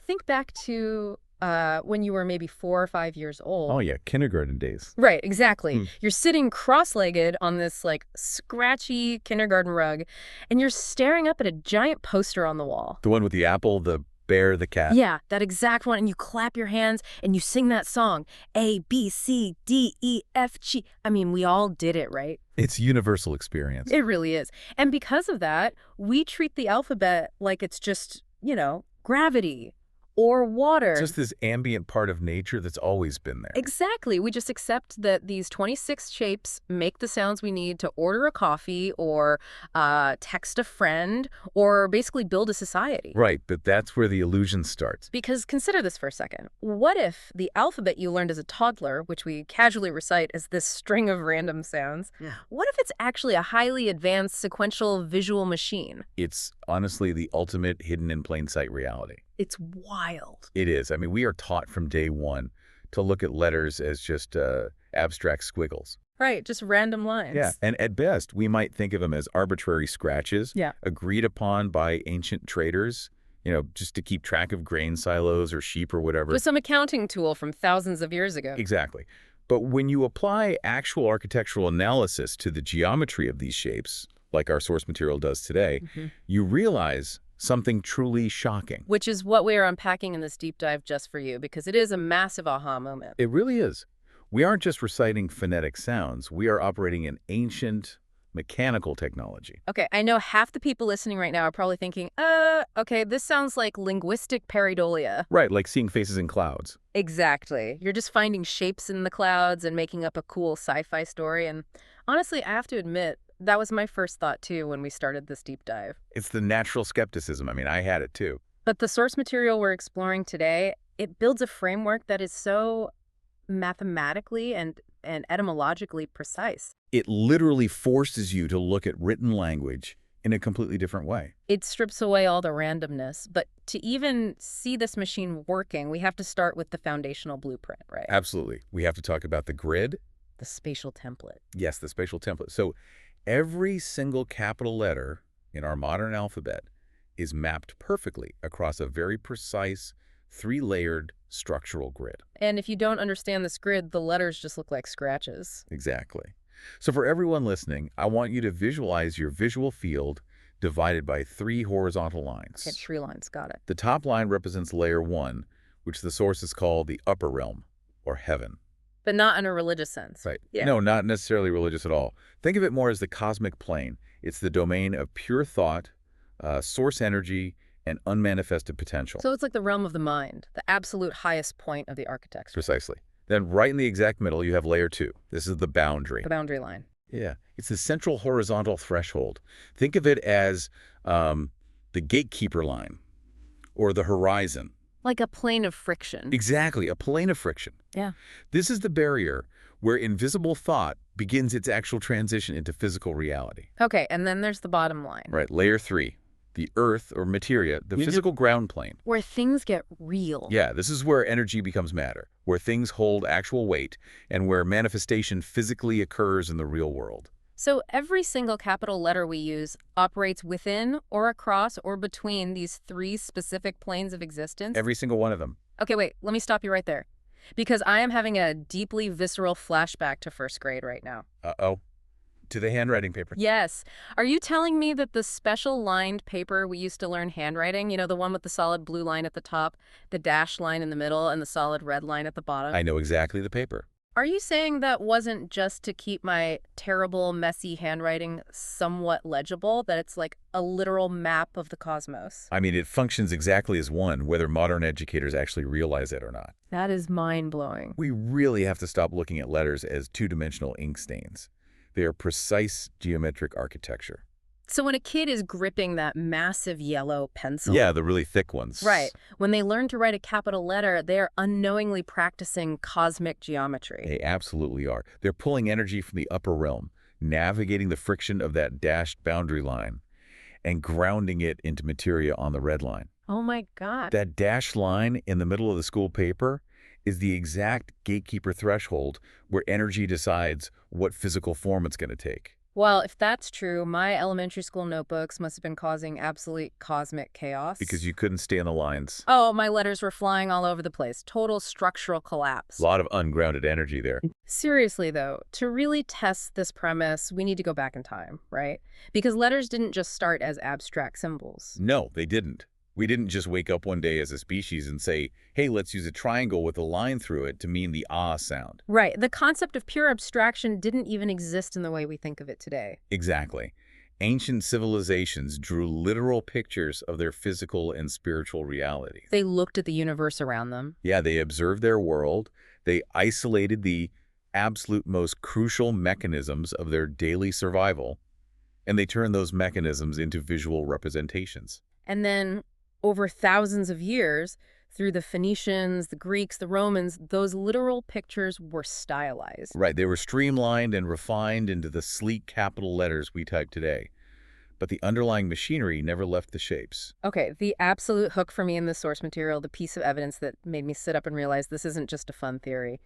think back to when you were maybe 4 or 5 years old. Oh, yeah, kindergarten days. Right, exactly. You're sitting cross-legged on this, like, scratchy kindergarten rug, and you're staring up at a giant poster on the wall. The one with the apple, the bear, the cat. Yeah, that exact one, and you clap your hands, and you sing that song, A, B, C, D, E, F, G. I mean, we all did it, right? It's universal experience. It really is. And because of that, we treat the alphabet like it's just, gravity or water. Just this ambient part of nature that's always been there. Exactly. We just accept that these 26 shapes make the sounds we need to order a coffee or text a friend or basically build a society. Right, but that's where the illusion starts. Because consider this for a second. What if the alphabet you learned as a toddler, which we casually recite as this string of random sounds, what if it's actually a highly advanced sequential visual machine? It's honestly the ultimate hidden in plain sight reality. It's wild. It is. I mean, we are taught from day one to look at letters as just abstract squiggles. Right, just random lines. Yeah, and at best, we might think of them as arbitrary scratches Yeah. agreed upon by ancient traders, just to keep track of grain silos or sheep or whatever. With some accounting tool from thousands of years ago. Exactly. But when you apply actual architectural analysis to the geometry of these shapes, like our source material does today, you realize something truly shocking. Which is what we are unpacking in this deep dive just for you, because it is a massive aha moment. It really is. We aren't just reciting phonetic sounds. We are operating an ancient mechanical technology. Okay, I know half the people listening right now are probably thinking, okay, this sounds like linguistic pareidolia. Right, like seeing faces in clouds. Exactly. You're just finding shapes in the clouds and making up a cool sci-fi story. And honestly, I have to admit, that was my first thought, too, when we started this deep dive. It's the natural skepticism. I mean, I had it, too. But the source material we're exploring today, it builds a framework that is so mathematically and etymologically precise. It literally forces you to look at written language in a completely different way. It strips away all the randomness. But to even see this machine working, we have to start with the foundational blueprint, right? Absolutely. We have to talk about the grid. The spatial template. Yes, the spatial template. So every single capital letter in our modern alphabet is mapped perfectly across a very precise, three-layered structural grid. And if you don't understand this grid, the letters just look like scratches. Exactly. So for everyone listening, I want you to visualize your visual field divided by 3 horizontal lines. Okay, tree lines, got it. The top line represents layer 1, which the sources call the upper realm, or heaven. But not in a religious sense. Right. Yeah. No, not necessarily religious at all. Think of it more as the cosmic plane. It's the domain of pure thought, source energy, and unmanifested potential. So it's like the realm of the mind, the absolute highest point of the architecture. Precisely. Then right in the exact middle, you have layer 2. This is the boundary. The boundary line. Yeah. It's the central horizontal threshold. Think of it as the gatekeeper line or the horizon. Like a plane of friction. Exactly, a plane of friction. Yeah. This is the barrier where invisible thought begins its actual transition into physical reality. Okay, and then there's the bottom line. Right, layer 3, the earth or materia, the physical ground plane. Where things get real. Yeah, this is where energy becomes matter, where things hold actual weight, and where manifestation physically occurs in the real world. So every single capital letter we use operates within or across or between these 3 specific planes of existence? Every single one of them. Okay, wait, let me stop you right there. Because I am having a deeply visceral flashback to first grade right now. Uh-oh. To the handwriting paper. Yes. Are you telling me that the special lined paper we used to learn handwriting, the one with the solid blue line at the top, the dashed line in the middle, and the solid red line at the bottom? I know exactly the paper. Are you saying that wasn't just to keep my terrible, messy handwriting somewhat legible, that it's like a literal map of the cosmos? I mean, it functions exactly as one, whether modern educators actually realize it or not. That is mind-blowing. We really have to stop looking at letters as two-dimensional ink stains. They are precise geometric architecture. So when a kid is gripping that massive yellow pencil. Yeah, the really thick ones. Right. When they learn to write a capital letter, they are unknowingly practicing cosmic geometry. They absolutely are. They're pulling energy from the upper realm, navigating the friction of that dashed boundary line, and grounding it into materia on the red line. Oh my God. That dashed line in the middle of the school paper is the exact gatekeeper threshold where energy decides what physical form it's going to take. Well, if that's true, my elementary school notebooks must have been causing absolute cosmic Because chaos. you couldn't stay on the lines. Oh, my letters were flying all over the place. Total structural A collapse. lot of ungrounded energy there. Seriously, though, to really test this premise, we need to go back in time, right? Because letters didn't just start as abstract symbols. No, they didn't. We didn't just wake up one day as a species and say, hey, let's use a triangle with a line through it to mean the ah sound. Right. The concept of pure abstraction didn't even exist in the way we think of it today. Exactly. Ancient civilizations drew literal pictures of their physical and spiritual reality. They looked at the universe around them. Yeah, they observed their world. They isolated the absolute most crucial mechanisms of their daily survival, and they turned those mechanisms into visual representations. And then, over thousands of years, through the Phoenicians, the Greeks, the Romans, those literal pictures were stylized. Right, they were streamlined and refined into the sleek capital letters we type today. But the underlying machinery never left the shapes. Okay, the absolute hook for me in this source material, the piece of evidence that made me sit up and realize this isn't just a fun theory,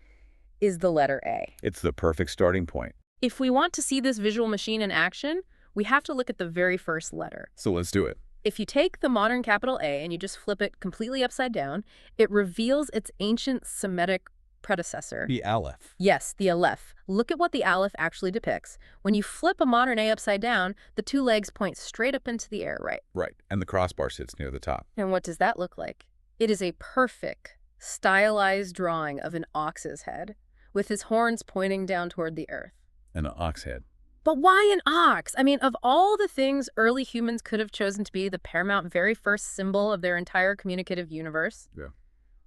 is the letter A. It's the perfect starting point. If we want to see this visual machine in action, we have to look at the very first letter. So let's do it. If you take the modern capital A and you just flip it completely upside down, it reveals its ancient Semitic predecessor. The aleph. Yes, the aleph. Look at what the aleph actually depicts. When you flip a modern A upside down, the two legs point straight up into the air, right? Right, and the crossbar sits near the top. And what does that look like? It is a perfect, stylized drawing of an ox's head, with his horns pointing down toward the earth. An ox head. But why an ox? I mean, of all the things early humans could have chosen to be the paramount very first symbol of their entire communicative universe,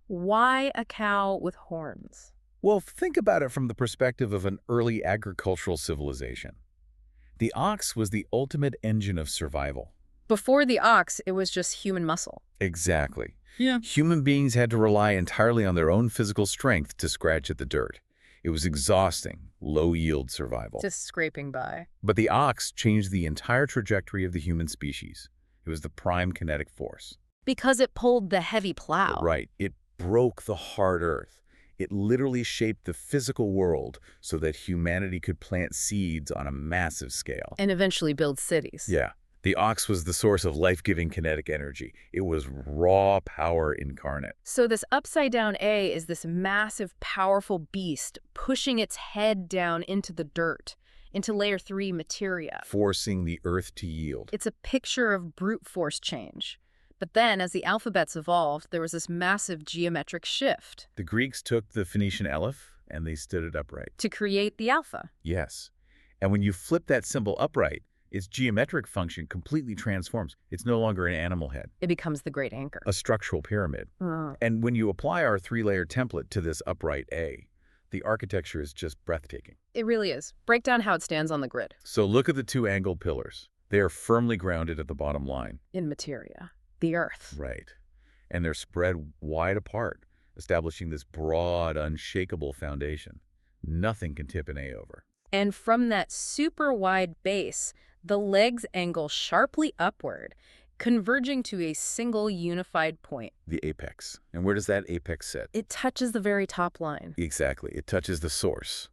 why a cow with horns? Well, think about it from the perspective of an early agricultural civilization. The ox was the ultimate engine of survival. Before the ox, it was just human muscle. Exactly. Yeah. Human beings had to rely entirely on their own physical strength to scratch at the dirt. It was exhausting, low-yield survival. Just scraping by. But the ox changed the entire trajectory of the human species. It was the prime kinetic force. Because it pulled the heavy plow. Right. It broke the hard earth. It literally shaped the physical world so that humanity could plant seeds on a massive scale. And eventually build cities. Yeah. The ox was the source of life-giving kinetic energy. It was raw power incarnate. So this upside-down A is this massive, powerful beast pushing its head down into the dirt, into layer 3 materia. Forcing the earth to yield. It's a picture of brute force change. But then, as the alphabets evolved, there was this massive geometric shift. The Greeks took the Phoenician aleph and they stood it upright. To create the alpha. Yes. And when you flip that symbol upright, its geometric function completely transforms. It's no longer an animal head. It becomes the great anchor. A structural pyramid. And when you apply our 3-layer template to this upright A, the architecture is just breathtaking. It really is. Break down how it stands on the grid. So look at the two angled pillars. They are firmly grounded at the bottom line. In materia. The earth. Right. And they're spread wide apart, establishing this broad, unshakable foundation. Nothing can tip an A over. And from that super wide base, the legs angle sharply upward, converging to a single unified point. The apex. And where does that apex sit? It touches the very top line. Exactly. It touches the source,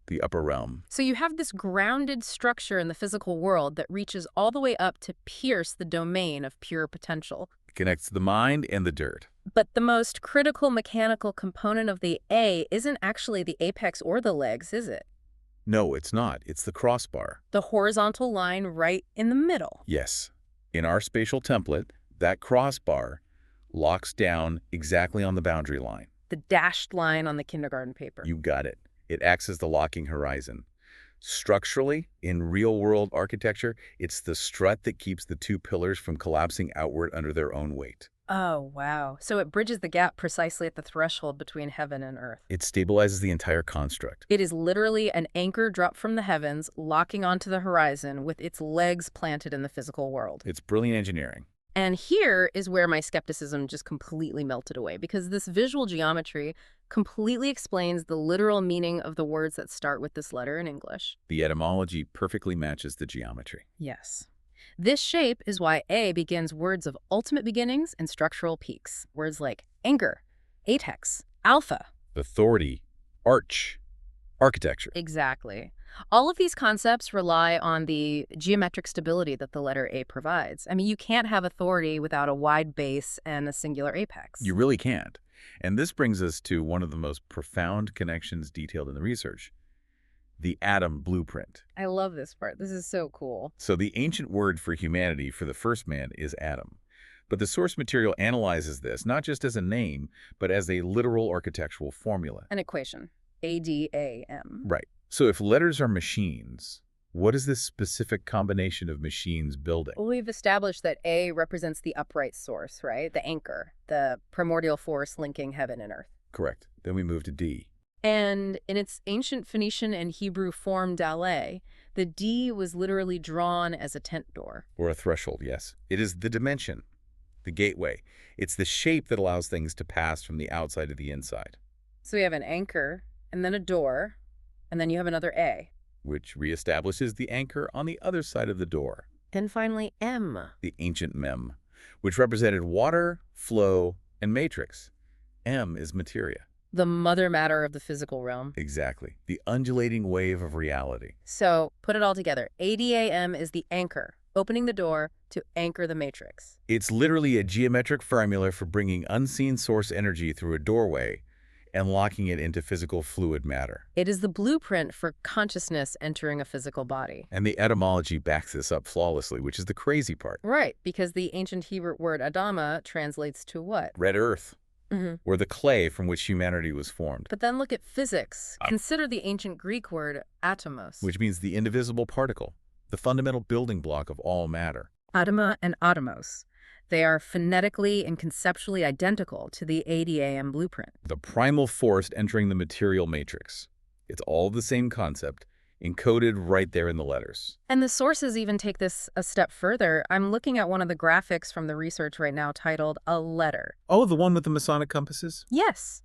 the upper realm. So you have this grounded structure in the physical world that reaches all the way up to pierce the domain of pure potential. It connects the mind and the dirt. But the most critical mechanical component of the A isn't actually the apex or the legs, is it? No, it's not. It's the crossbar. The horizontal line right in the middle. Yes. In our spatial template, that crossbar locks down exactly on the boundary line. The dashed line on the kindergarten paper. You got it. It acts as the locking horizon. Structurally, in real-world architecture, it's the strut that keeps the two pillars from collapsing outward under their own weight. Oh, wow. So it bridges the gap precisely at the threshold between heaven and earth. It stabilizes the entire construct. It is literally an anchor dropped from the heavens, locking onto the horizon with its legs planted in the physical world. It's brilliant engineering. And here is where my skepticism just completely melted away, because this visual geometry completely explains the literal meaning of the words that start with this letter in English. The etymology perfectly matches the geometry. Yes. This shape is why A begins words of ultimate beginnings and structural peaks. Words like anchor, apex, alpha. Authority, arch, architecture. Exactly. All of these concepts rely on the geometric stability that the letter A provides. I mean, you can't have authority without a wide base and a singular apex. You really can't. And this brings us to one of the most profound connections detailed in the research, the atom blueprint. I love this part. This is so cool. So the ancient word for humanity for the first man is atom. But the source material analyzes this not just as a name, but as a literal architectural formula. An equation. ADAM. Right. So if letters are machines, what is this specific combination of machines building? Well, we've established that A represents the upright source, right? The anchor, the primordial force linking heaven and earth. Correct. Then we move to D. And in its ancient Phoenician and Hebrew form Dale, the D was literally drawn as a tent door. Or a threshold, yes. It is the dimension, the gateway. It's the shape that allows things to pass from the outside to the inside. So we have an anchor, and then a door, and then you have another A. Which reestablishes the anchor on the other side of the door. And finally, M. The ancient mem, which represented water, flow, and matrix. M is materia. The mother matter of the physical realm. Exactly. The undulating wave of reality. So, put it all together. ADAM is the anchor, opening the door to anchor the matrix. It's literally a geometric formula for bringing unseen source energy through a doorway and locking it into physical fluid matter. It is the blueprint for consciousness entering a physical body. And the etymology backs this up flawlessly, which is the crazy part. Right, because the ancient Hebrew word Adama translates to what? Red earth, or the clay from which humanity was formed. But then look at physics. Consider the ancient Greek word atomos. Which means the indivisible particle, the fundamental building block of all matter. Atoma and atomos. They are phonetically and conceptually identical to the ADAM blueprint. The primal force entering the material matrix. It's all the same concept, encoded right there in the letters. And the sources even take this a step further. I'm looking at one of the graphics from the research right now titled A Letter. Oh, the one with the Masonic compasses? Yes.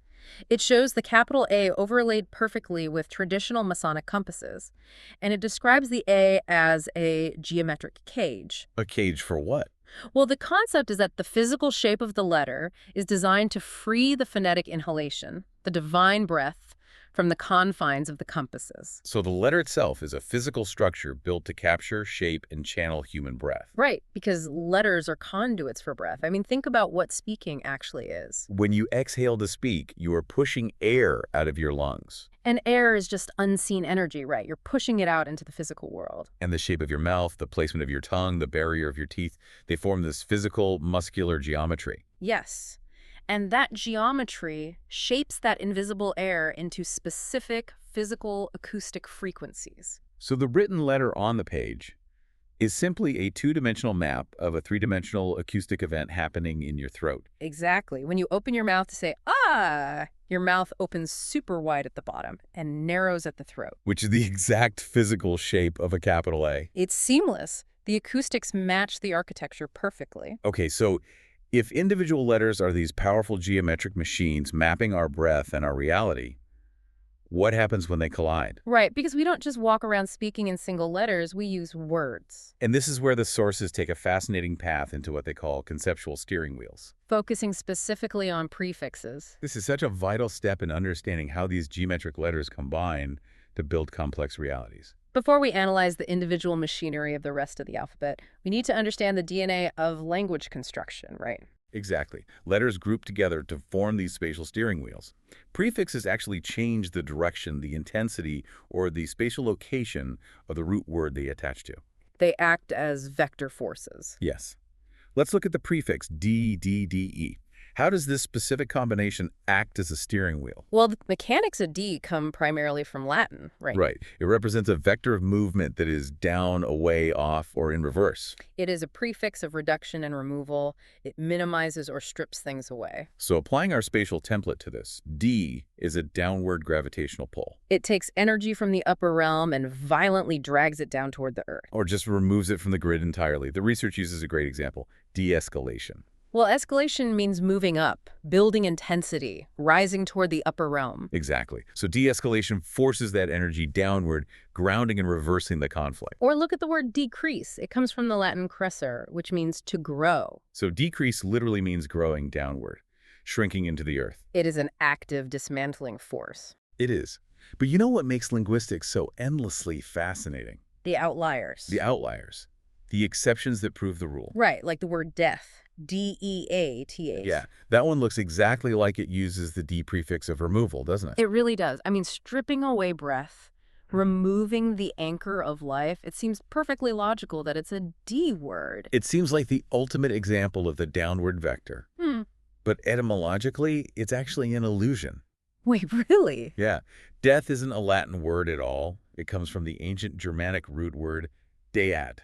It shows the capital A overlaid perfectly with traditional Masonic compasses. And it describes the A as a geometric cage. A cage for what? Well, the concept is that the physical shape of the letter is designed to free the phonetic inhalation, the divine breath, from the confines of the compasses. So the letter itself is a physical structure built to capture, shape, and channel human breath. Right, because letters are conduits for breath. I mean, think about what speaking actually is. When you exhale to speak, you are pushing air out of your lungs. And air is just unseen energy, right? You're pushing it out into the physical world. And the shape of your mouth, the placement of your tongue, the barrier of your teeth, they form this physical, muscular geometry. Yes. And that geometry shapes that invisible air into specific physical acoustic frequencies. So the written letter on the page is simply a two-dimensional map of a three-dimensional acoustic event happening in your throat. Exactly. When you open your mouth to say, ah, your mouth opens super wide at the bottom and narrows at the throat. Which is the exact physical shape of a capital A. It's seamless. The acoustics match the architecture perfectly. Okay, so if individual letters are these powerful geometric machines mapping our breath and our reality, what happens when they collide? Right, because we don't just walk around speaking in single letters, we use words. And this is where the sources take a fascinating path into what they call conceptual steering wheels. Focusing specifically on prefixes. This is such a vital step in understanding how these geometric letters combine to build complex realities. Before we analyze the individual machinery of the rest of the alphabet, we need to understand the DNA of language construction, right? Exactly. Letters group together to form these spatial steering wheels. Prefixes actually change the direction, the intensity, or the spatial location of the root word they attach to. They act as vector forces. Yes. Let's look at the prefix D, D, D, E. How does this specific combination act as a steering wheel? Well, the mechanics of D come primarily from Latin, right? Right. It represents a vector of movement that is down, away, off, or in reverse. It is a prefix of reduction and removal. It minimizes or strips things away. So applying our spatial template to this, D is a downward gravitational pull. It takes energy from the upper realm and violently drags it down toward the earth. Or just removes it from the grid entirely. The research uses a great example, de-escalation. Well, escalation means moving up, building intensity, rising toward the upper realm. Exactly. So de-escalation forces that energy downward, grounding and reversing the conflict. Or look at the word decrease. It comes from the Latin crescere, which means to grow. So decrease literally means growing downward, shrinking into the earth. It is an active dismantling force. It is. But you know what makes linguistics so endlessly fascinating? The outliers. The outliers. The exceptions that prove the rule. Right, like the word death. D-E-A-T-H. Yeah, that one looks exactly like it uses the D prefix of removal, doesn't it? It really does. I mean, stripping away breath, removing the anchor of life, it seems perfectly logical that it's a D word. It seems like the ultimate example of the downward vector. But etymologically, it's actually an illusion. Wait, really? Yeah. Death isn't a Latin word at all. It comes from the ancient Germanic root word dead.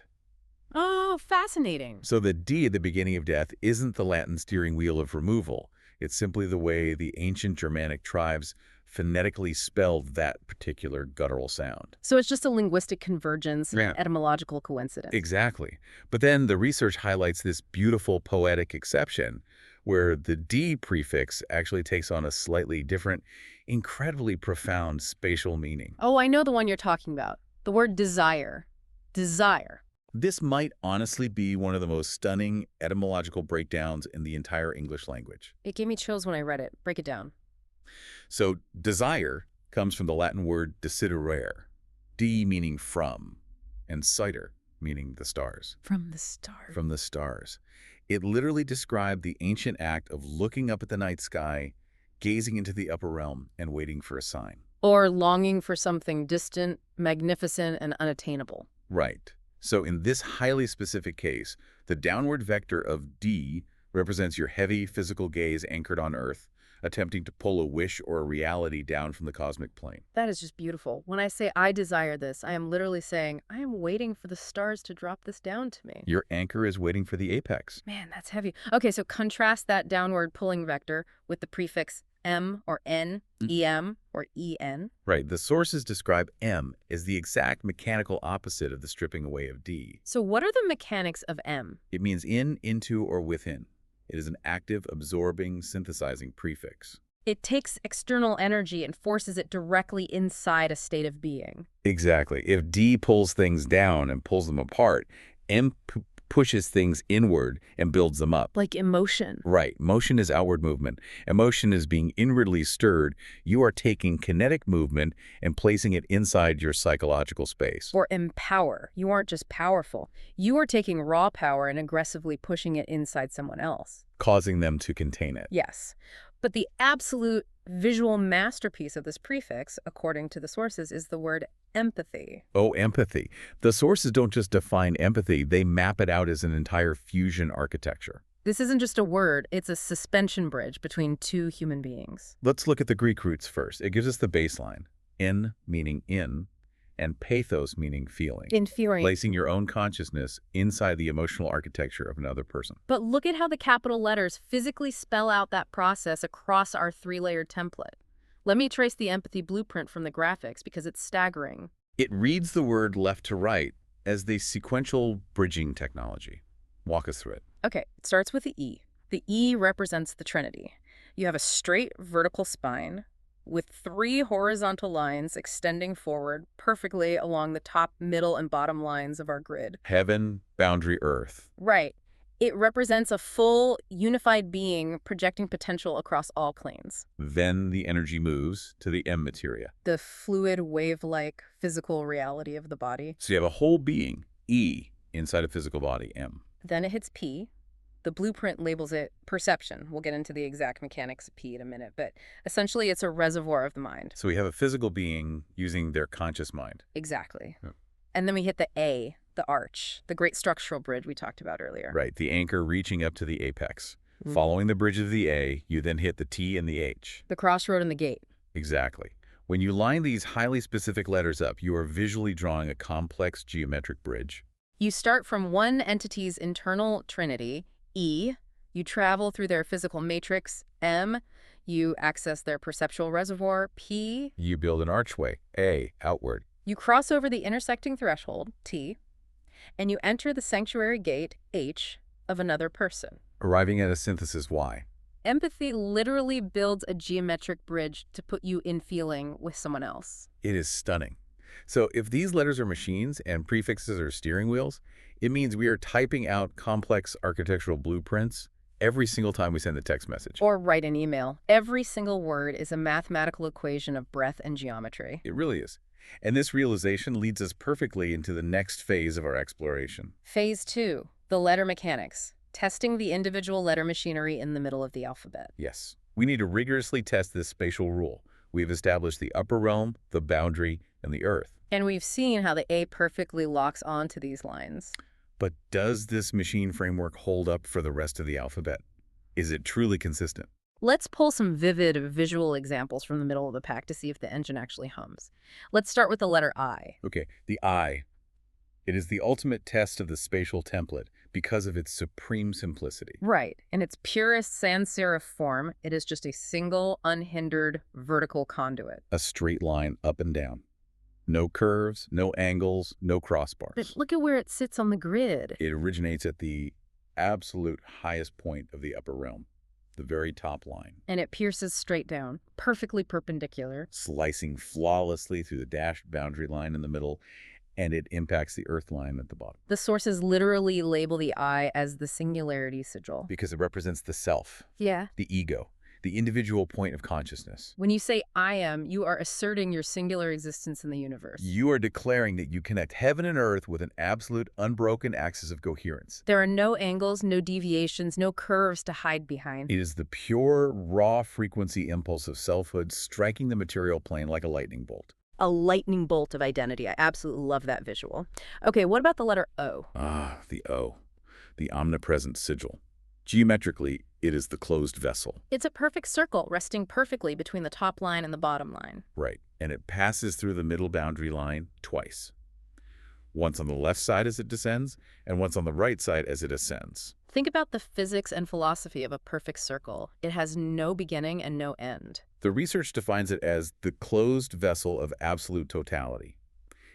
Oh, fascinating. So the D at the beginning of death isn't the Latin steering wheel of removal. It's simply the way the ancient Germanic tribes phonetically spelled that particular guttural sound. So it's just a linguistic convergence, Yeah. etymological coincidence. Exactly. But then the research highlights this beautiful poetic exception where the D prefix actually takes on a slightly different, incredibly profound spatial meaning. Oh, I know the one you're talking about. The word desire. Desire. This might honestly be one of the most stunning etymological breakdowns in the entire English language. It gave me chills when I read it. Break it down. So desire comes from the Latin word desiderare, D meaning from, and citer meaning the stars. From the stars. From the stars. It literally described the ancient act of looking up at the night sky, gazing into the upper realm, and waiting for a sign. Or longing for something distant, magnificent, and unattainable. Right. So in this highly specific case, the downward vector of D represents your heavy physical gaze anchored on Earth, attempting to pull a wish or a reality down from the cosmic plane. That is just beautiful. When I say I desire this, I am literally saying I am waiting for the stars to drop this down to me. Your anchor is waiting for the apex. Man, that's heavy. Okay, so contrast that downward pulling vector with the prefix M or N, EM or EN. Right. The sources describe M as the exact mechanical opposite of the stripping away of D. So what are the mechanics of M? It means in, into, or within. It is an active, absorbing, synthesizing prefix. It takes external energy and forces it directly inside a state of being. Exactly. If D pulls things down and pulls them apart, M pushes things inward and builds them up. Like emotion. Right. Motion is outward movement. Emotion is being inwardly stirred. You are taking kinetic movement and placing it inside your psychological space. Or empower. You aren't just powerful. You are taking raw power and aggressively pushing it inside someone else. Causing them to contain it. Yes. But the absolute visual masterpiece of this prefix, according to the sources, is the word empathy. Oh, empathy. The sources don't just define empathy, they map it out as an entire fusion architecture. This isn't just a word, it's a suspension bridge between two human beings. Let's look at the Greek roots first. It gives us the baseline. En meaning in, and pathos meaning feeling. Infuriating. Placing your own consciousness inside the emotional architecture of another person. But look at how the capital letters physically spell out that process across our three-layered template. Let me trace the empathy blueprint from the graphics because it's staggering. It reads the word left to right as the sequential bridging technology. Walk us through it. Okay, it starts with the E. The E represents the Trinity. You have a straight vertical spine with 3 horizontal lines extending forward perfectly along the top, middle, and bottom lines of our grid. Heaven, boundary, earth. Right. It represents a full, unified being projecting potential across all planes. Then the energy moves to the M materia. The fluid, wave-like physical reality of the body. So you have a whole being, E, inside a physical body, M. Then it hits P. The blueprint labels it perception. We'll get into the exact mechanics of P in a minute, but essentially it's a reservoir of the mind. So we have a physical being using their conscious mind. Exactly. Yep. And then we hit the A, the arch, the great structural bridge we talked about earlier. Right, the anchor reaching up to the apex. Following the bridge of the A, you then hit the T and the H. The crossroad and the gate. Exactly. When you line these highly specific letters up, you are visually drawing a complex geometric bridge. You start from one entity's internal trinity, E. You travel through their physical matrix, M. You access their perceptual reservoir, P. You build an archway, A, outward. You cross over the intersecting threshold, T. And you enter the sanctuary gate, H, of another person. Arriving at a synthesis, Y. Empathy literally builds a geometric bridge to put you in feeling with someone else. It is stunning. So if these letters are machines and prefixes are steering wheels, it means we are typing out complex architectural blueprints every single time we send the text message. Or write an email. Every single word is a mathematical equation of breadth and geometry. It really is. And this realization leads us perfectly into the next phase of our exploration. Phase 2, the letter mechanics, testing the individual letter machinery in the middle of the alphabet. Yes, we need to rigorously test this spatial rule. We've established the upper realm, the boundary, and the earth. And we've seen how the A perfectly locks onto these lines. But does this machine framework hold up for the rest of the alphabet? Is it truly consistent? Let's pull some vivid visual examples from the middle of the pack to see if the engine actually hums. Let's start with the letter I. Okay, the I. It is the ultimate test of the spatial template because of its supreme simplicity. Right. In its purest sans serif form, it is just a single, unhindered, vertical conduit. A straight line up and down. No curves, no angles, no crossbars. But look at where it sits on the grid. It originates at the absolute highest point of the upper realm, the very top line. And it pierces straight down, perfectly perpendicular. Slicing flawlessly through the dashed boundary line in the middle, and it impacts the earth line at the bottom. The sources literally label the I as the singularity sigil. Because it represents the self, Yeah. the ego, the individual point of consciousness. When you say I am, you are asserting your singular existence in the universe. You are declaring that you connect heaven and earth with an absolute, unbroken axis of coherence. There are no angles, no deviations, no curves to hide behind. It is the pure, raw frequency impulse of selfhood striking the material plane like a lightning bolt. A lightning bolt of identity. I absolutely love that visual. Okay, what about the letter O? Ah, the O, the omnipresent sigil. Geometrically, it is the closed vessel. It's a perfect circle, resting perfectly between the top line and the bottom line. Right, and it passes through the middle boundary line twice. Once on the left side as it descends, and once on the right side as it ascends. Think about the physics and philosophy of a perfect circle. It has no beginning and no end. The research defines it as the closed vessel of absolute totality.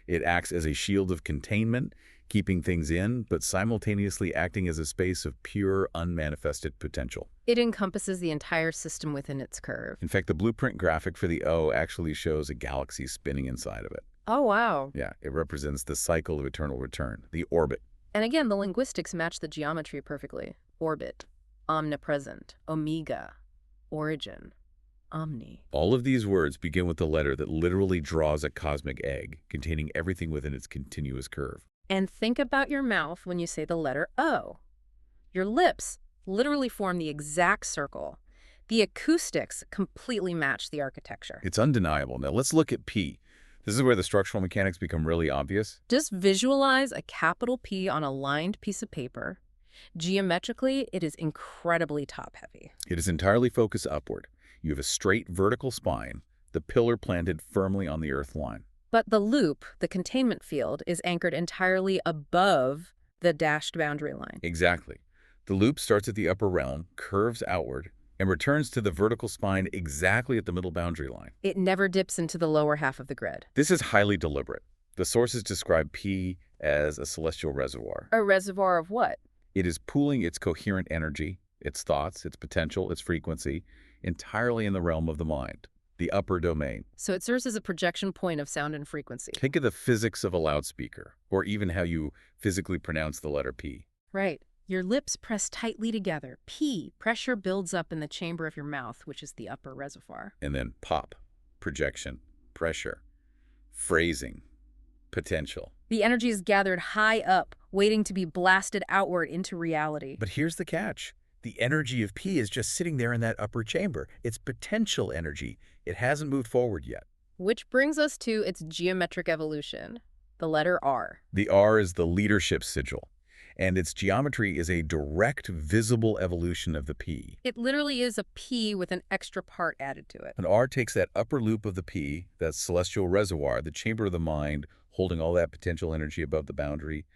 It acts as a shield of containment, keeping things in, but simultaneously acting as a space of pure, unmanifested potential. It encompasses the entire system within its curve. In fact, the blueprint graphic for the O actually shows a galaxy spinning inside of it. Oh, wow. Yeah, it represents the cycle of eternal return, the orbit. And again, the linguistics match the geometry perfectly. Orbit, omnipresent, omega, origin, omni. All of these words begin with the letter that literally draws a cosmic egg, containing everything within its continuous curve. And think about your mouth when you say the letter O. Your lips literally form the exact circle. The acoustics completely match the architecture. It's undeniable. Now let's look at P. This is where the structural mechanics become really obvious. Just visualize a capital P on a lined piece of paper. Geometrically, it is incredibly top-heavy. It is entirely focused upward. You have a straight vertical spine, the pillar planted firmly on the earth line. But the loop, the containment field, is anchored entirely above the dashed boundary line. Exactly. The loop starts at the upper realm, curves outward, and returns to the vertical spine exactly at the middle boundary line. It never dips into the lower half of the grid. This is highly deliberate. The sources describe P as a celestial reservoir. A reservoir of what? It is pooling its coherent energy, its thoughts, its potential, its frequency, entirely in the realm of the mind, the upper domain. So it serves as a projection point of sound and frequency. Think of the physics of a loudspeaker, or even how you physically pronounce the letter P. Right. Your lips press tightly together. P. Pressure builds up in the chamber of your mouth, which is the upper reservoir. And then pop, projection, pressure, phrasing, potential. The energy is gathered high up, waiting to be blasted outward into reality. But here's the catch. The energy of P is just sitting there in that upper chamber. It's potential energy. It hasn't moved forward yet. Which brings us to its geometric evolution, the letter R. The R is the leadership sigil, and its geometry is a direct, visible evolution of the P. It literally is a P with an extra part added to it. An R takes that upper loop of the P, that celestial reservoir, the chamber of the mind, holding all that potential energy above the boundary,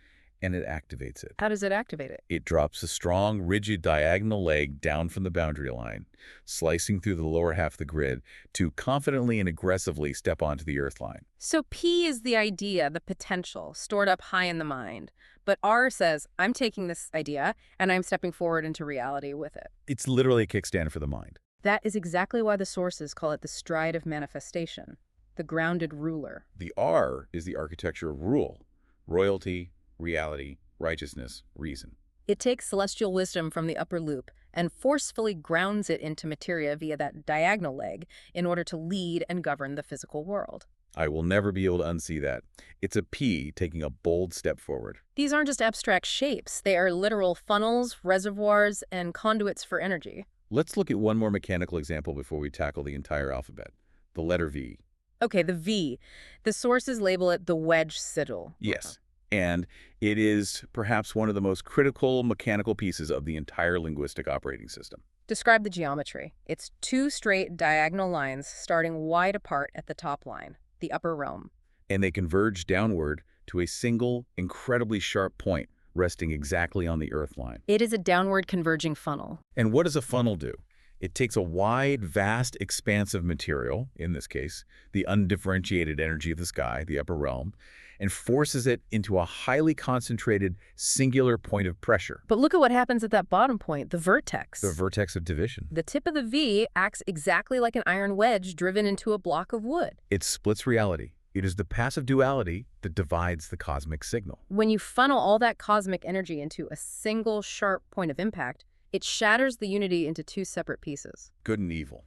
and it activates it. How does it activate it? It drops a strong, rigid diagonal leg down from the boundary line, slicing through the lower half of the grid to confidently and aggressively step onto the earth line. So P is the idea, the potential, stored up high in the mind. But R says, I'm taking this idea and I'm stepping forward into reality with it. It's literally a kickstand for the mind. That is exactly why the sources call it the stride of manifestation, the grounded ruler. The R is the architecture of rule, royalty, reality, righteousness, reason. It takes celestial wisdom from the upper loop and forcefully grounds it into materia via that diagonal leg in order to lead and govern the physical world. I will never be able to unsee that. It's a P taking a bold step forward. These aren't just abstract shapes. They are literal funnels, reservoirs, and conduits for energy. Let's look at one more mechanical example before we tackle the entire alphabet. The letter V. Okay, the V. The sources label it the wedge sigil. Yes. And it is perhaps one of the most critical mechanical pieces of the entire linguistic operating system. Describe the geometry. It's two straight diagonal lines starting wide apart at the top line, the upper realm. And they converge downward to a single, incredibly sharp point resting exactly on the earth line. It is a downward converging funnel. And what does a funnel do? It takes a wide, vast expanse of material, in this case, the undifferentiated energy of the sky, the upper realm, and forces it into a highly concentrated, singular point of pressure. But look at what happens at that bottom point, the vertex. The vertex of division. The tip of the V acts exactly like an iron wedge driven into a block of wood. It splits reality. It is the passive duality that divides the cosmic signal. When you funnel all that cosmic energy into a single sharp point of impact, it shatters the unity into two separate pieces. Good and evil.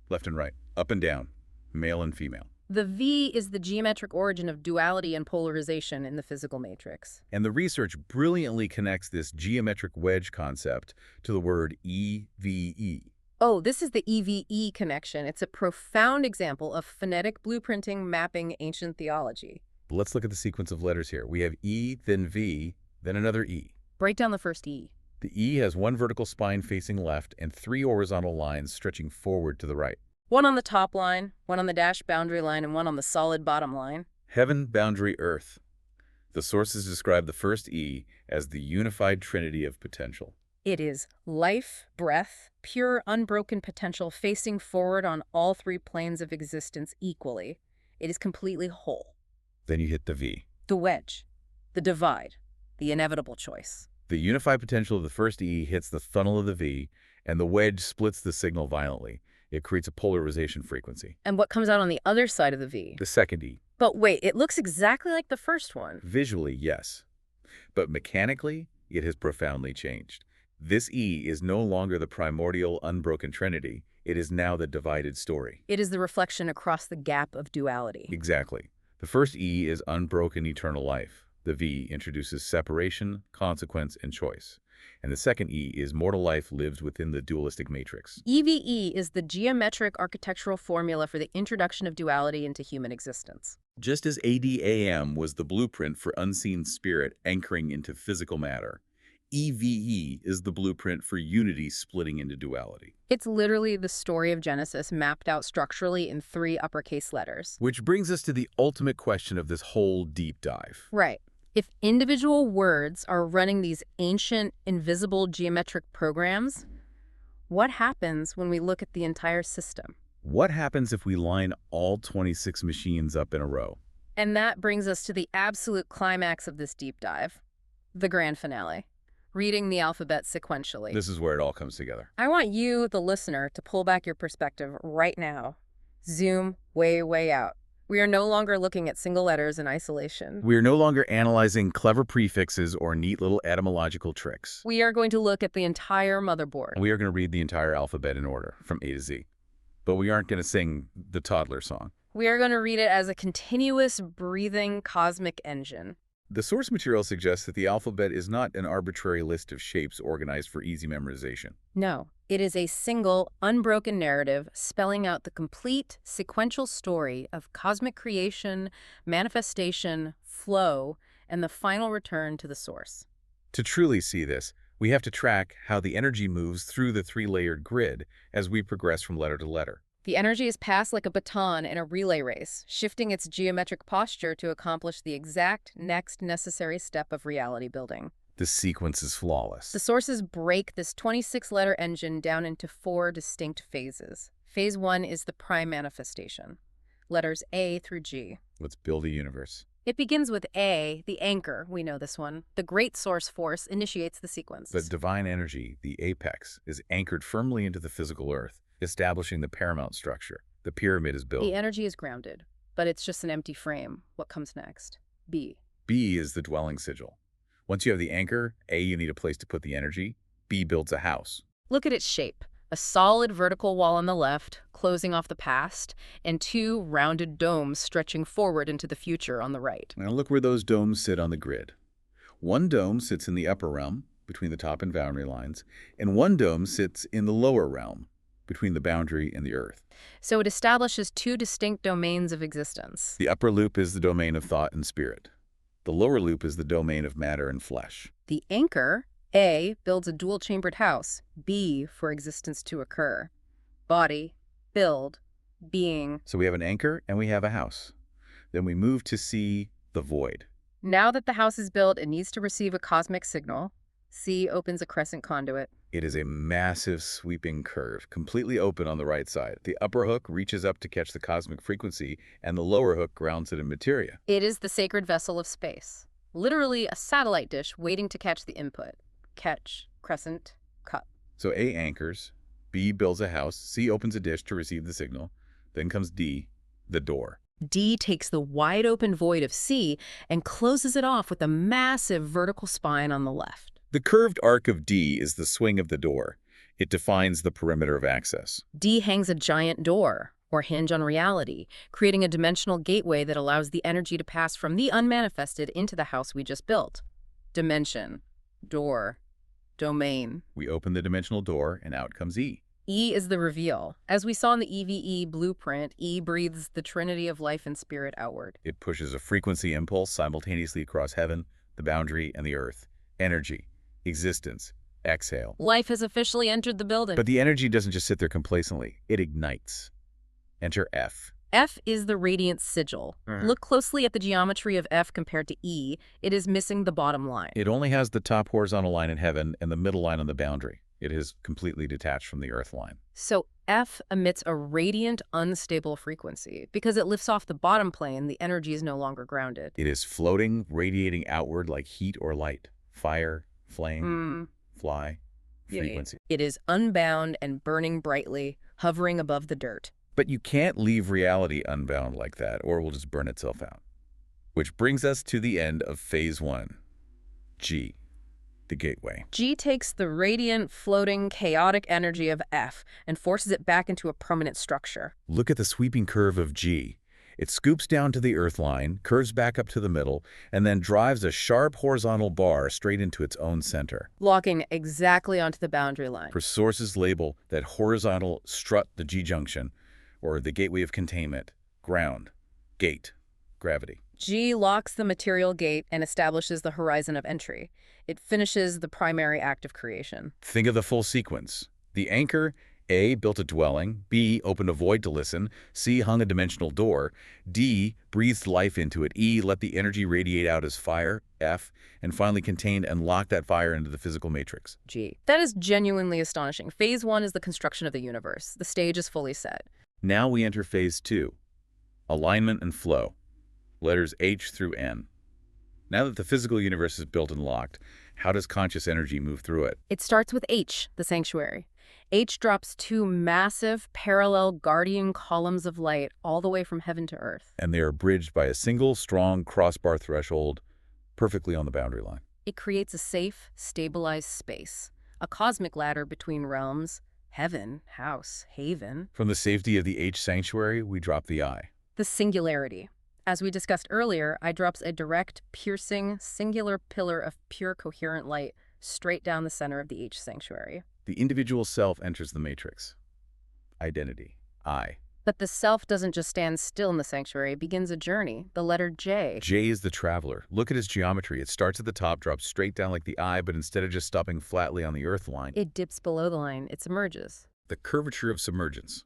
Left and right. Up and down. Male and female. The V is the geometric origin of duality and polarization in the physical matrix. And the research brilliantly connects this geometric wedge concept to the word EVE. Oh, this is the EVE connection. It's a profound example of phonetic blueprinting mapping ancient theology. Let's look at the sequence of letters here. We have E, then V, then another E. Break down the first E. The E has one vertical spine facing left and three horizontal lines stretching forward to the right. One on the top line, one on the dashed boundary line, and one on the solid bottom line. Heaven, boundary, earth. The sources describe the first E as the unified trinity of potential. It is life, breath, pure, unbroken potential facing forward on all three planes of existence equally. It is completely whole. Then you hit the V. The wedge, the divide, the inevitable choice. The unified potential of the first E hits the funnel of the V, and the wedge splits the signal violently. It creates a polarization frequency. And what comes out on the other side of the V? The second E. But wait, it looks exactly like the first one. Visually, yes. But mechanically, it has profoundly changed. This E is no longer the primordial, unbroken trinity. It is now the divided story. It is the reflection across the gap of duality. Exactly. The first E is unbroken eternal life. The V introduces separation, consequence, and choice. And the second E is mortal life lived within the dualistic matrix. EVE is the geometric architectural formula for the introduction of duality into human existence. Just as ADAM was the blueprint for unseen spirit anchoring into physical matter, EVE is the blueprint for unity splitting into duality. It's literally the story of Genesis mapped out structurally in 3 uppercase letters. Which brings us to the ultimate question of this whole deep dive. Right. If individual words are running these ancient, invisible geometric programs, what happens when we look at the entire system? What happens if we line all 26 machines up in a row? And that brings us to the absolute climax of this deep dive, the grand finale. Reading the alphabet sequentially. This is where it all comes together. I want you, the listener, to pull back your perspective right now. Zoom way, way out. We are no longer looking at single letters in isolation. We are no longer analyzing clever prefixes or neat little etymological tricks. We are going to look at the entire motherboard. We are going to read the entire alphabet in order, from A to Z. But we aren't going to sing the toddler song. We are going to read it as a continuous, breathing, cosmic engine. The source material suggests that the alphabet is not an arbitrary list of shapes organized for easy memorization. No, it is a single, unbroken narrative spelling out the complete, sequential story of cosmic creation, manifestation, flow, and the final return to the source. To truly see this, we have to track how the energy moves through the 3-layered grid as we progress from letter to letter. The energy is passed like a baton in a relay race, shifting its geometric posture to accomplish the exact next necessary step of reality building. The sequence is flawless. The sources break this 26-letter engine down into 4 distinct phases. Phase 1 is the prime manifestation, letters A through G. Let's build a universe. It begins with A, the anchor, we know this one. The great source force initiates the sequence. The divine energy, the apex, is anchored firmly into the physical earth, establishing the paramount structure. The pyramid is built. The energy is grounded, but it's just an empty frame. What comes next? B. B is the dwelling sigil. Once you have the anchor, A, you need a place to put the energy. B builds a house. Look at its shape. A solid vertical wall on the left, closing off the past, and two rounded domes stretching forward into the future on the right. Now look where those domes sit on the grid. One dome sits in the upper realm, between the top and boundary lines, and one dome sits in the lower realm, between the boundary and the Earth. So it establishes two distinct domains of existence. The upper loop is the domain of thought and spirit. The lower loop is the domain of matter and flesh. The anchor, A, builds a dual-chambered house, B, for existence to occur. Body, build, being. So we have an anchor and we have a house. Then we move to C, the void. Now that the house is built, it needs to receive a cosmic signal. C opens a crescent conduit. It is a massive sweeping curve, completely open on the right side. The upper hook reaches up to catch the cosmic frequency, and the lower hook grounds it in materia. It is the sacred vessel of space. Literally a satellite dish waiting to catch the input. Catch, crescent, cut. So A anchors, B builds a house, C opens a dish to receive the signal. Then comes D, the door. D takes the wide-open void of C and closes it off with a massive vertical spine on the left. The curved arc of D is the swing of the door. It defines the perimeter of access. D hangs a giant door, or hinge on reality, creating a dimensional gateway that allows the energy to pass from the unmanifested into the house we just built. Dimension, door, domain. We open the dimensional door, and out comes E. E is the reveal. As we saw in the EVE blueprint, E breathes the trinity of life and spirit outward. It pushes a frequency impulse simultaneously across heaven, the boundary, and the earth. Energy, existence, exhale. Life has officially entered the building. But the energy doesn't just sit there complacently. It ignites. Enter F. F is the radiant sigil. Look closely at the geometry of F compared to E. It is missing the bottom line. It only has the top horizontal line in heaven and the middle line on the boundary. It is completely detached from the earth line. So F emits a radiant, unstable frequency. Because it lifts off the bottom plane, the energy is no longer grounded. It is floating, radiating outward like heat or light, fire, flame, fly, frequency. It is unbound and burning brightly, hovering above the dirt. But you can't leave reality unbound like that, or it will just burn itself out. Which brings us to the end of phase 1, G, the gateway. G takes the radiant, floating, chaotic energy of F and forces it back into a permanent structure. Look at the sweeping curve of G. It scoops down to the earth line, curves back up to the middle, and then drives a sharp horizontal bar straight into its own center. Locking exactly onto the boundary line. For sources label that horizontal strut the G-junction, or the gateway of containment, ground, gate, gravity. G locks the material gate and establishes the horizon of entry. It finishes the primary act of creation. Think of the full sequence. The anchor, A, built a dwelling, B, opened a void to listen, C, hung a dimensional door, D, breathed life into it, E, let the energy radiate out as fire, F, and finally contained and locked that fire into the physical matrix. G. That is genuinely astonishing. Phase 1 is the construction of the universe. The stage is fully set. Now we enter phase 2, alignment and flow, letters H through N. Now that the physical universe is built and locked, how does conscious energy move through it? It starts with H, the sanctuary. H drops two massive, parallel, guardian columns of light all the way from heaven to earth. And they are bridged by a single, strong crossbar threshold, perfectly on the boundary line. It creates a safe, stabilized space, a cosmic ladder between realms, heaven, house, haven. From the safety of the H sanctuary, we drop the I. The singularity. As we discussed earlier, I drops a direct, piercing, singular pillar of pure coherent light straight down the center of the H sanctuary. The individual self enters the matrix. Identity, I. But the self doesn't just stand still in the sanctuary, it begins a journey, the letter J. J is the traveler. Look at its geometry. It starts at the top, drops straight down like the I, but instead of just stopping flatly on the earth line, It dips below the line, it submerges. the curvature of submergence.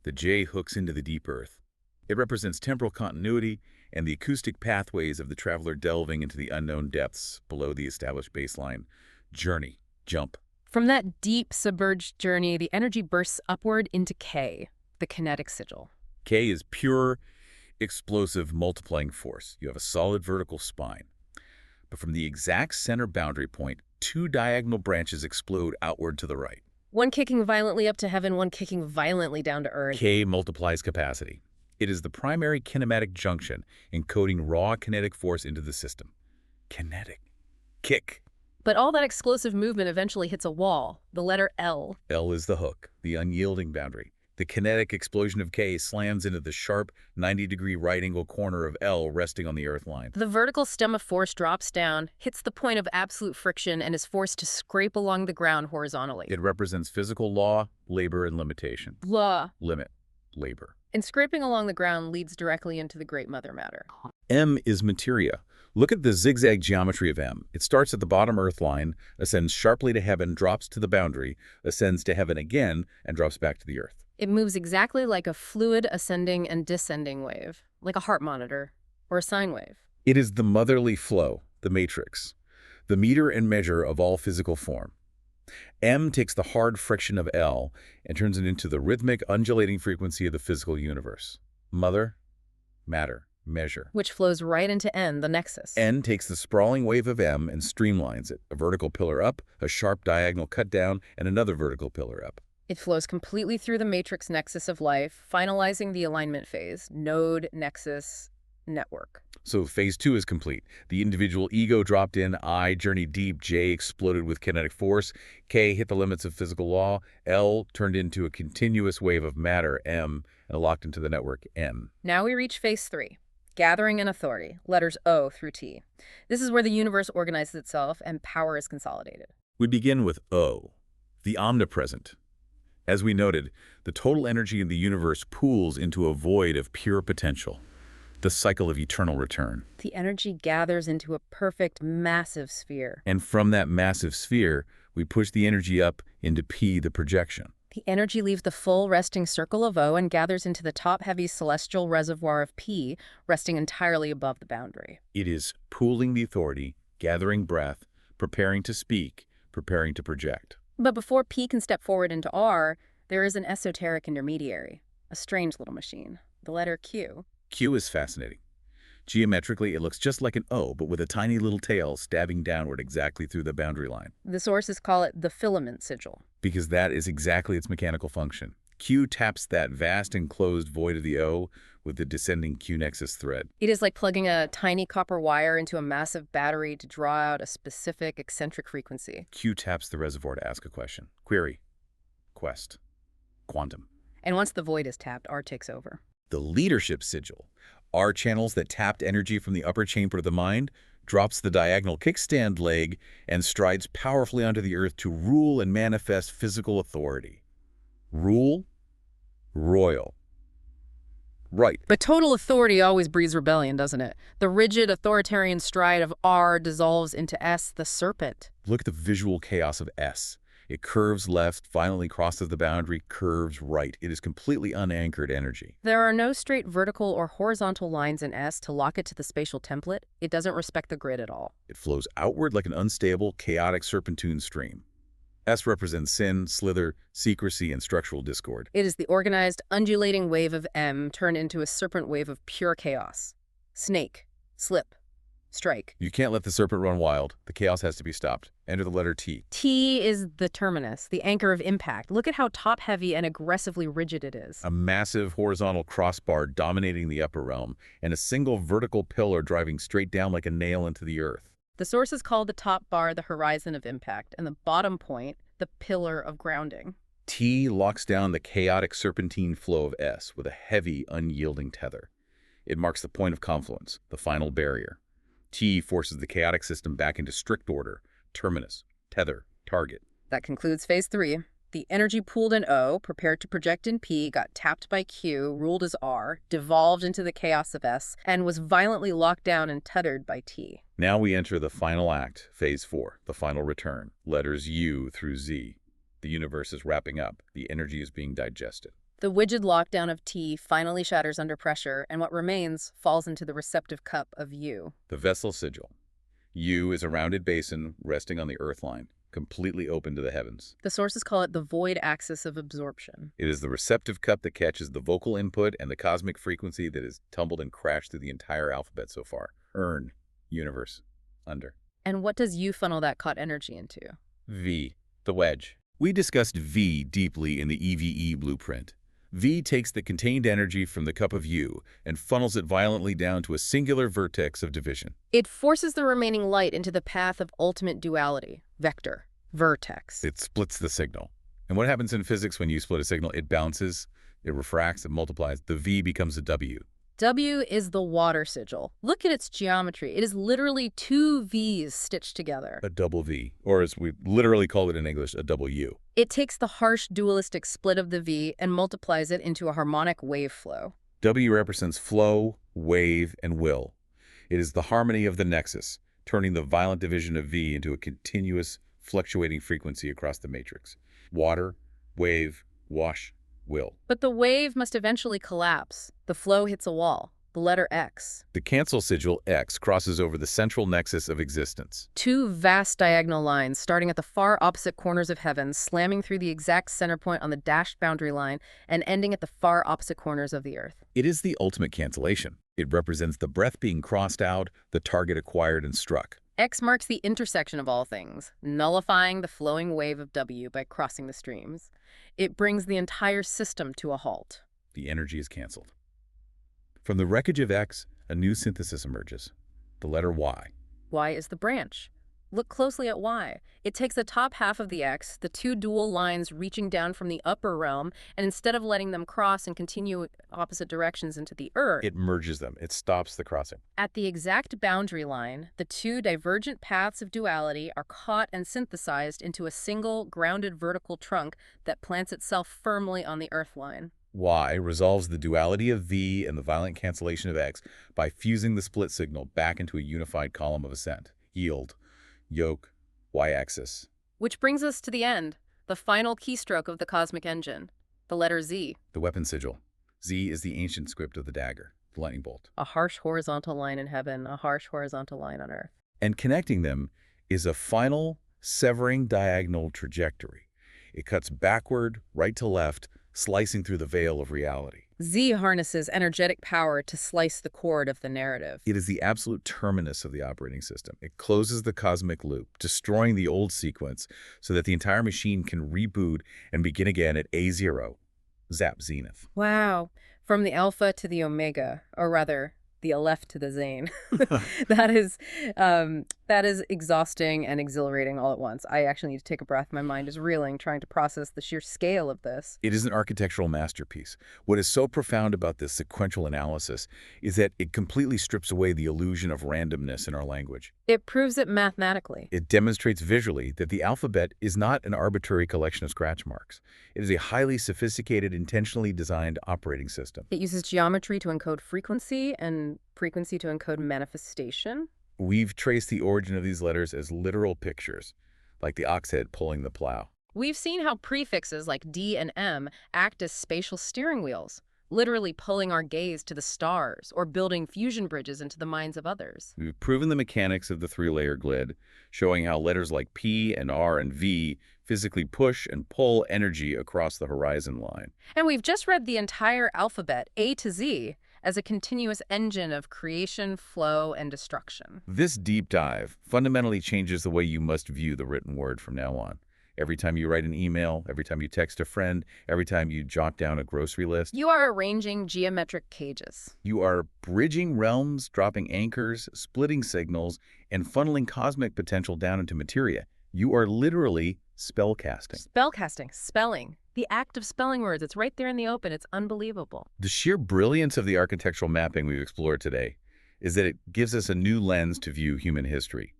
The J hooks into the deep earth. It represents temporal continuity and the acoustic pathways of the traveler delving into the unknown depths below the established baseline. Journey, jump. From that deep, submerged journey, the energy bursts upward into K, the kinetic sigil. K is pure, explosive, multiplying force. You have a solid vertical spine. But from the exact center boundary point, two diagonal branches explode outward to the right. One kicking violently up to heaven, one kicking violently down to earth. K multiplies capacity. It is the primary kinematic junction, encoding raw kinetic force into the system. Kinetic. Kick. But all that explosive movement eventually hits a wall, the letter L. L is the hook, the unyielding boundary. The kinetic explosion of K slams into the sharp 90-degree right-angle corner of L resting on the Earth line. The vertical stem of force drops down, hits the point of absolute friction, and is forced to scrape along the ground horizontally. It represents physical law, labor, and limitation. Law. Limit. Labor. And scraping along the ground leads directly into the great mother matter. M is materia. Look at the zigzag geometry of M. It starts at the bottom Earth line, ascends sharply to heaven, drops to the boundary, ascends to heaven again, and drops back to the Earth. It moves exactly like a fluid ascending and descending wave, like a heart monitor or a sine wave. It is the motherly flow, the matrix, the meter and measure of all physical form. M takes the hard friction of L and turns it into the rhythmic, undulating frequency of the physical universe. Mother, matter, measure. Which flows right into N, the nexus. N takes the sprawling wave of M and streamlines it, a vertical pillar up, a sharp diagonal cut down, and another vertical pillar up. It flows completely through the matrix nexus of life, finalizing the alignment phase, node, nexus, network. So phase 2 is complete. The individual ego dropped in, I journeyed deep, J exploded with kinetic force, K hit the limits of physical law, L turned into a continuous wave of matter, M, and locked into the network, N. Now we reach phase 3, gathering and authority, letters O through T. This is where the universe organizes itself and power is consolidated. We begin with O, the omnipresent. As we noted, the total energy in the universe pools into a void of pure potential, the cycle of eternal return. The energy gathers into a perfect, massive sphere. And from that massive sphere, we push the energy up into P, the projection. The energy leaves the full resting circle of O and gathers into the top-heavy celestial reservoir of P, resting entirely above the boundary. It is pooling the authority, gathering breath, preparing to speak, preparing to project. But before P can step forward into R, there is an esoteric intermediary, a strange little machine, the letter Q. Q is fascinating. Geometrically, it looks just like an O, but with a tiny little tail stabbing downward exactly through the boundary line. The sources call it the filament sigil. Because that is exactly its mechanical function. Q taps that vast enclosed void of the O with the descending Q-nexus thread. It is like plugging a tiny copper wire into a massive battery to draw out a specific eccentric frequency. Q taps the reservoir to ask a question. Query. Quest. Quantum. And once the void is tapped, R takes over. The leadership sigil. R channels that tapped energy from the upper chamber of the mind, drops the diagonal kickstand leg, and strides powerfully onto the earth to rule and manifest physical authority. Rule? Royal. Right. But total authority always breeds rebellion, doesn't it? The rigid authoritarian stride of R dissolves into S, the serpent. Look at the visual chaos of S. It curves left, finally crosses the boundary, curves right. It is completely unanchored energy. There are no straight vertical or horizontal lines in S to lock it to the spatial template. It doesn't respect the grid at all. It flows outward like an unstable, chaotic serpentine stream. S represents sin, slither, secrecy, and structural discord. It is the organized, undulating wave of M turned into a serpent wave of pure chaos. Snake. Slip. Strike. You can't let the serpent run wild. The chaos has to be stopped. Enter the letter T. T is the terminus, the anchor of impact. Look at how top-heavy and aggressively rigid it is. A massive horizontal crossbar dominating the upper realm, and a single vertical pillar driving straight down like a nail into the earth. The sources call the top bar the horizon of impact, and the bottom point the pillar of grounding. T locks down the chaotic serpentine flow of S with a heavy, unyielding tether. It marks the point of confluence, the final barrier. T forces the chaotic system back into strict order, terminus, tether, target. That concludes phase 3. The energy pooled in O, prepared to project in P, got tapped by Q, ruled as R, devolved into the chaos of S, and was violently locked down and tethered by T. Now we enter the final act, phase 4, the final return, letters U through Z. The universe is wrapping up. The energy is being digested. The rigid lockdown of T finally shatters under pressure, and what remains falls into the receptive cup of U. The vessel sigil. U is a rounded basin resting on the earth line, completely open to the heavens. The sources call it the void axis of absorption. It is the receptive cup that catches the vocal input and the cosmic frequency that has tumbled and crashed through the entire alphabet so far. Earn, universe, under. And what does U funnel that caught energy into? V, the wedge. We discussed V deeply in the EVE blueprint. V takes the contained energy from the cup of U and funnels it violently down to a singular vertex of division. It forces the remaining light into the path of ultimate duality, vector, vertex. It splits the signal. And what happens in physics when you split a signal? It bounces, it refracts, it multiplies. The V becomes a W. W is the water sigil. Look at its geometry. It is literally two V's stitched together. A double V, or as we literally call it in English, a double U. It takes the harsh dualistic split of the V and multiplies it into a harmonic wave flow. W represents flow, wave, and will. It is the harmony of the nexus, turning the violent division of V into a continuous, fluctuating frequency across the matrix. Water, wave, wash, will. But the wave must eventually collapse. The flow hits a wall, the letter X. The cancel sigil, X, crosses over the central nexus of existence. Two vast diagonal lines starting at the far opposite corners of heaven, slamming through the exact center point on the dashed boundary line and ending at the far opposite corners of the Earth. It is the ultimate cancellation. It represents the breath being crossed out, the target acquired and struck. X marks the intersection of all things, nullifying the flowing wave of W by crossing the streams. It brings the entire system to a halt. The energy is canceled. From the wreckage of X, a new synthesis emerges, the letter Y. Y is the branch. Look closely at Y. It takes the top half of the X, the two dual lines reaching down from the upper realm, and instead of letting them cross and continue opposite directions into the Earth, It merges them. It stops the crossing. at the exact boundary line, the two divergent paths of duality are caught and synthesized into a single, grounded vertical trunk that plants itself firmly on the Earth line. Y resolves the duality of V and the violent cancellation of X by fusing the split signal back into a unified column of ascent. Yield, yoke, Y-axis. Which brings us to the end, the final keystroke of the cosmic engine, the letter Z. The weapon sigil. Z is the ancient script of the dagger, the lightning bolt. A harsh horizontal line in heaven, a harsh horizontal line on Earth. And connecting them is a final severing diagonal trajectory. It cuts backward, right to left, slicing through the veil of reality. Z harnesses energetic power to slice the cord of the narrative. It is the absolute terminus of the operating system. It closes the cosmic loop, destroying the old sequence so that the entire machine can reboot and begin again at A0, zap zenith. Wow. From the alpha to the omega, or rather, the aleph to the zane. That is exhausting and exhilarating all at once. I actually need to take a breath. My mind is reeling, trying to process the sheer scale of this. It is an architectural masterpiece. What is so profound about this sequential analysis is that it completely strips away the illusion of randomness in our language. It proves it mathematically. It demonstrates visually that the alphabet is not an arbitrary collection of scratch marks. It is a highly sophisticated, intentionally designed operating system. It uses geometry to encode frequency and frequency to encode manifestation. We've traced the origin of these letters as literal pictures, like the ox head pulling the plow. We've seen how prefixes like D and M act as spatial steering wheels, literally pulling our gaze to the stars or building fusion bridges into the minds of others. We've proven the mechanics of the three-layer grid, showing how letters like P and R and V physically push and pull energy across the horizon line. And we've just read the entire alphabet, A to Z, as a continuous engine of creation, flow, and destruction. This deep dive fundamentally changes the way you must view the written word from now on. Every time you write an email, every time you text a friend, every time you jot down a grocery list, You are arranging geometric cages. you are bridging realms, dropping anchors, splitting signals, and funneling cosmic potential down into materia. You are literally spellcasting. Spellcasting, spelling. The act of spelling words, it's right there in the open. It's unbelievable. The sheer brilliance of the architectural mapping we've explored today is that it gives us a new lens to view human history.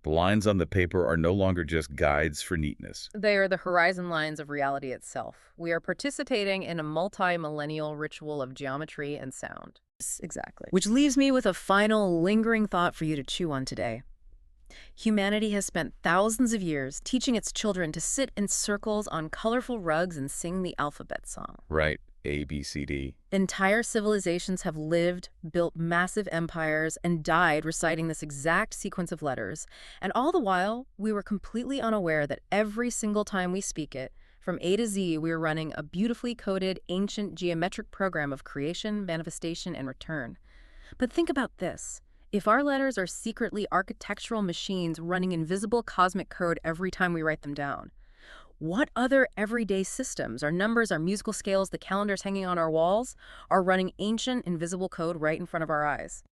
The lines on the paper are no longer just guides for neatness. They are the horizon lines of reality itself. We are participating in a multi-millennial ritual of geometry and sound. Exactly. Which leaves me with a final lingering thought for you to chew on today. Humanity has spent thousands of years teaching its children to sit in circles on colorful rugs and sing the alphabet song. Right. A, B, C, D. Entire civilizations have lived, built massive empires, and died reciting this exact sequence of letters. And all the while, we were completely unaware that every single time we speak it, from A to Z, we are running a beautifully coded, ancient geometric program of creation, manifestation, and return. But think about this. If our letters are secretly architectural machines running invisible cosmic code every time we write them down, What other everyday systems, our numbers, our musical scales, the calendars hanging on our walls, are running ancient, invisible code right in front of our eyes?